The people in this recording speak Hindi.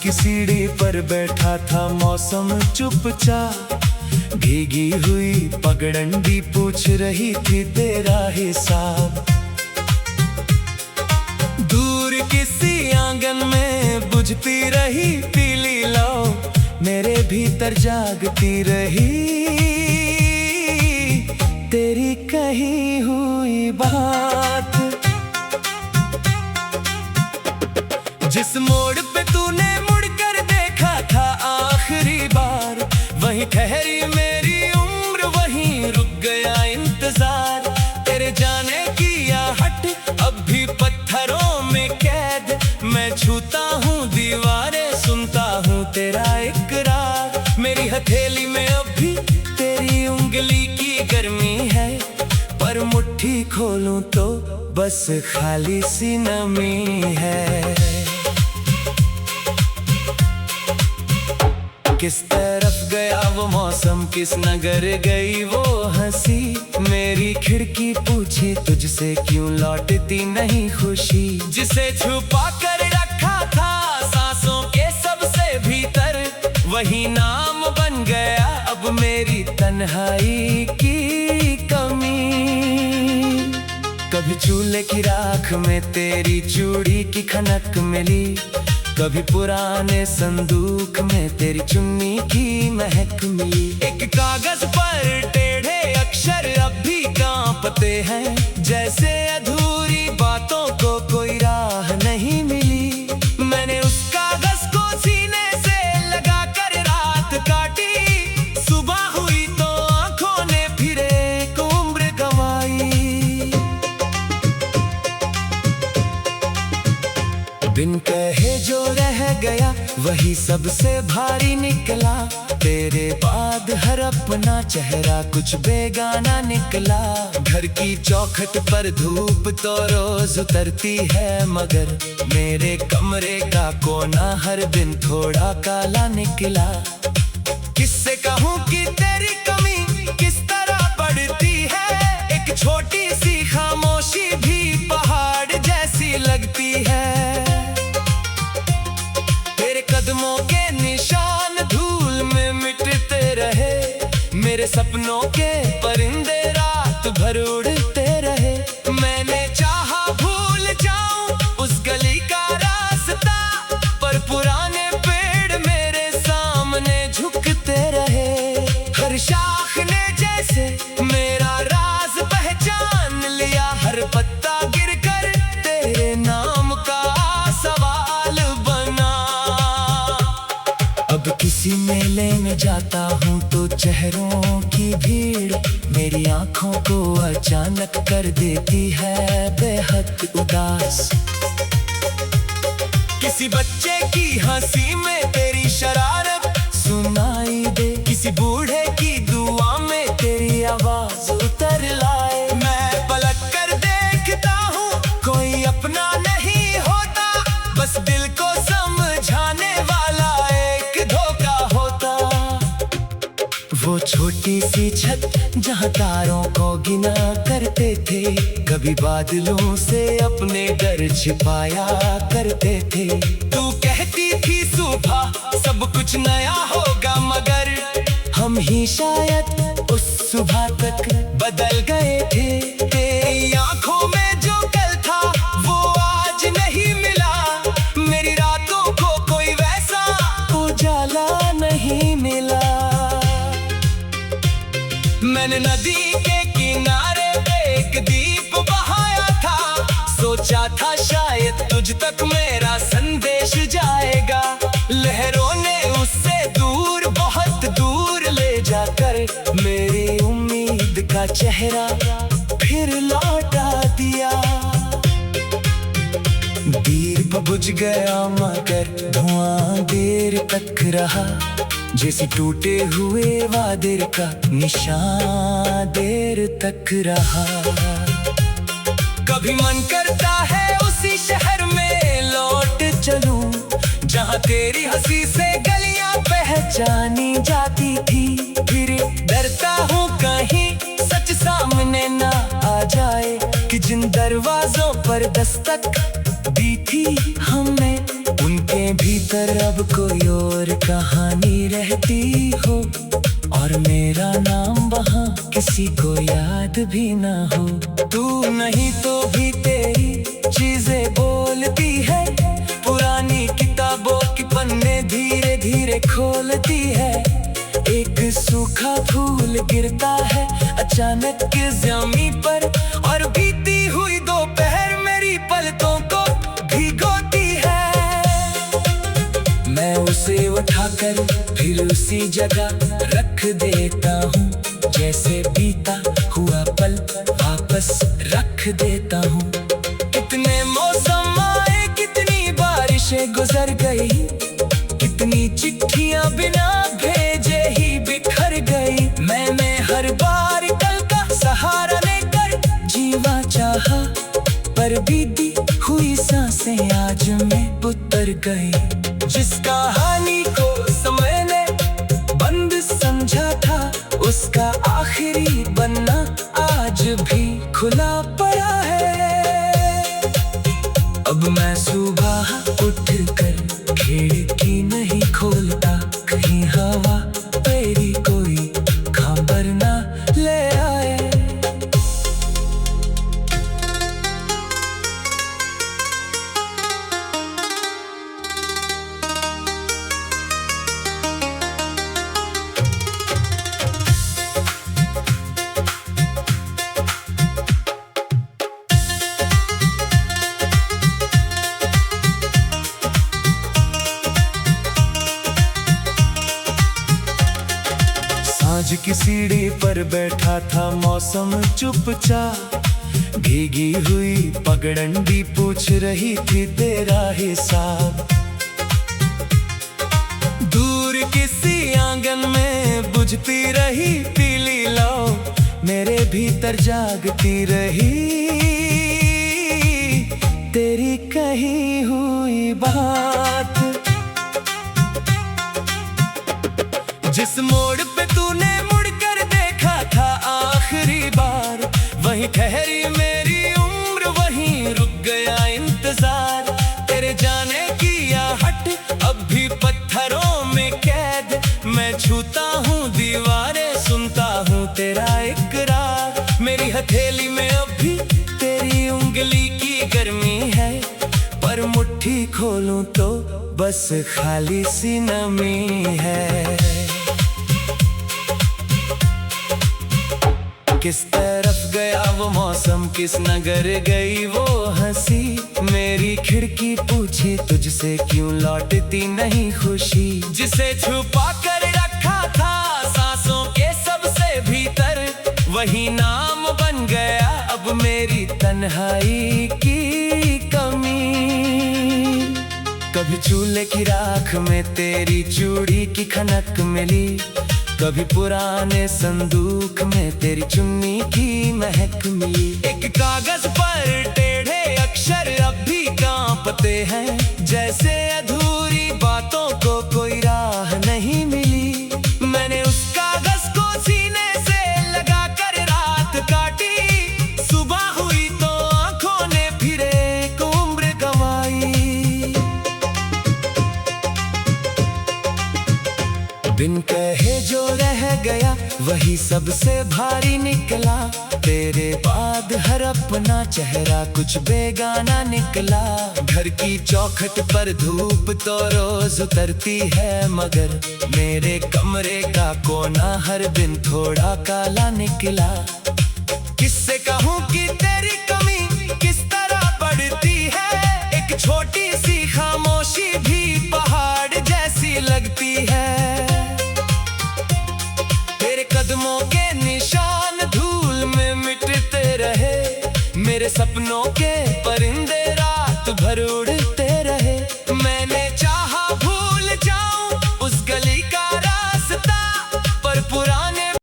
की सीढ़ी पर बैठा था मौसम चुपचाप, भीगी हुई पगडंडी पूछ रही थी तेरा हिसाब। दूर किसी आंगन में बुझती रही पीली लौ, मेरे भीतर जागती रही तेरी कही हुई बात। जिस मोड़ पे तूने मुड़कर देखा था आखिरी बार, वहीं ठहरी मेरी उम्र, वहीं रुक गया इंतजार। तेरे जाने की आहट अब भी पत्थरों में कैद, मैं छूता हूँ दीवारें, सुनता हूँ तेरा इकरार। मेरी हथेली में अब भी तेरी उंगली की गर्मी है, पर मुट्ठी खोलूं तो बस खाली सी नमी है। किस तरफ गया वो मौसम, किस नगर गई वो हंसी, मेरी खिड़की पूछी तुझसे क्यों लौटती नहीं खुशी। जिसे छुपा कर रखा था सांसों के सबसे भीतर, वही नाम बन गया अब मेरी तन्हाई की कमी। कभी चूल्हे की राख में तेरी चूड़ी की खनक मिली, कभी पुराने संदूक में तेरी चुन्नी की महक मिली। एक कागज पर टेढ़े अक्षर अब भी कांपते हैं, जैसे अधूरी बातों को कोई राह नहीं मिली। मैंने उस कागज को सीने से लगा कर रात काटी, सुबह हुई तो आंखों ने फिर एक उम्र गंवाई। बिन कहे जो रह गया वही सबसे भारी निकला, तेरे बाद हर अपना चेहरा कुछ बेगाना निकला। घर की चौखट पर धूप तो रोज उतरती है, मगर मेरे कमरे का कोना हर दिन थोड़ा काला निकला। किससे कहूँ कि तेरी कमी किस तरह बढ़ती है, एक छोटी सी खामोशी भी पहाड़ जैसी लगती है। कदमों के निशान धूल में मिटते रहे, मेरे सपनों के परिंदे रात भर उड़ते रहे। मैंने चाहा भूल जाऊं उस गली का रास्ता, पर पुराने पेड़ मेरे सामने झुकते रहे। हर शाख ने जैसे मेरा राज पहचान लिया, हर पत्ता गिरकर तेरे नाम का सवाल बना। अब किसी मेले में जाता हूँ तो चेहरों की भीड़ मेरी आंखों को अचानक कर देती है बेहद उदास। किसी बच्चे की हंसी में तेरी शरारत सुनाई दे, किसी बूढ़े की दुआ में तेरी आवाज उतर लाए। मैं पलट कर देखता हूँ कोई अपना नहीं होता, बस दिल को समझाने वाला वो छोटी सी छत जहाँ तारों को गिना करते थे, कभी बादलों से अपने डर छिपाया करते थे। तू कहती थी सुबह सब कुछ नया होगा, मगर हम ही शायद उस सुबह तक बदल गए थे। तेरी आंखों में जो कल था वो आज नहीं मिला, मेरी रातों को कोई वैसा उजाला नहीं मिला। मैंने नदी के किनारे एक दीप बहाया था, सोचा था शायद तुझ तक मेरा संदेश जाएगा। लहरों ने उससे दूर बहुत दूर ले जाकर मेरी उम्मीद का चेहरा फिर लौटा दिया। दीप बुझ गया मगर धुआं देर तक रहा, जैसे टूटे हुए वादे का निशान देर तक रहा। कभी मन करता है उसी शहर में लौट चलूं, जहाँ तेरी हंसी से गलियां पहचानी जाती थी। फिर डरता हूँ कहीं सच सामने ना आ जाए, कि जिन दरवाजों पर दस्तक दी थी हमने उनके अपने भीतर अब कोई और कहानी रहती हो, और मेरा नाम वहाँ किसी को याद भी ना हो। तू नहीं तो भी तेरी चीजें बोलती है, पुरानी किताबों के पन्ने धीरे धीरे खोलती है। एक सूखा फूल गिरता है अचानक ज़मीन पर, और बीती हुई दोपहर मेरी पलकों को भिगोती है। मैं उसे उठाकर फिर उसी जगह रख देता हूँ, जैसे बीता हुआ पल वापस रख देता हूँ। कितने मौसम आए, कितनी बारिशें गुजर गई, कितनी चिट्ठियां बिना भेजे ही बिखर गई। मैंने हर बार कल का सहारा लेकर जीवा चाहा, पर बीती हुई सांसें आज में उतर गई। जिस कहानी को समय ने बंद समझा था, उसका आखिरी बनना आज भी खुला पड़ा है। अब मैं सुबह उठकर खिड़की नहीं खोलता, कहीं हवा तेरी कोई खबर ना ले आए। आज की सीढ़ी पर बैठा था मौसम चुपचाप, भीगी हुई पगडंडी पूछ रही थी तेरा हिसाब। दूर किसी आंगन में बुझती रही पीली लौ, मेरे भीतर जागती रही तेरी कही हुई बात। जिस मोड़ पे तूने मुड़कर देखा था आखिरी बार, वहीं ठहरी मेरी उम्र, वहीं रुक गया इंतजार। तेरे जाने की आहट अब भी पत्थरों में कैद, मैं छूता हूँ दीवारें, सुनता हूँ तेरा इकरार। मेरी हथेली में अब भी तेरी उंगली की गर्मी है, पर मुट्ठी खोलूं तो बस खाली सी नमी है। किस तरफ गया वो मौसम, किस नगर गई वो हंसी, मेरी खिड़की पूछे तुझसे क्यों लौटती नहीं खुशी। जिसे छुपा कर रखा था सांसों के सबसे भीतर, वही नाम बन गया अब मेरी तन्हाई की कमी। कभी चूल्हे की राख में तेरी चूड़ी की खनक मिली, कभी पुराने संदूक में तेरी चुन्नी की महक मिली। एक कागज पर टेढ़े अक्षर अब भी कांपते हैं, जैसे अधूरी बातों को कोई राह नहीं मिली। मैंने उस कागज को सीने से लगा कर रात काटी, सुबह हुई तो आंखों ने फिर एक उम्र गंवाई। बिन कहे जो रह गया वही सबसे भारी निकला, तेरे बाद हर अपना चेहरा कुछ बेगाना निकला। घर की चौखट पर धूप तो रोज उतरती है, मगर मेरे कमरे का कोना हर दिन थोड़ा काला निकला। किससे कहूँ कि तेरी कमी किस तरह बढ़ती है, एक छोटी सी खामोशी भी पहाड़ जैसी लगती है। कदमों के निशान धूल में मिटते रहे, मेरे सपनों के परिंदे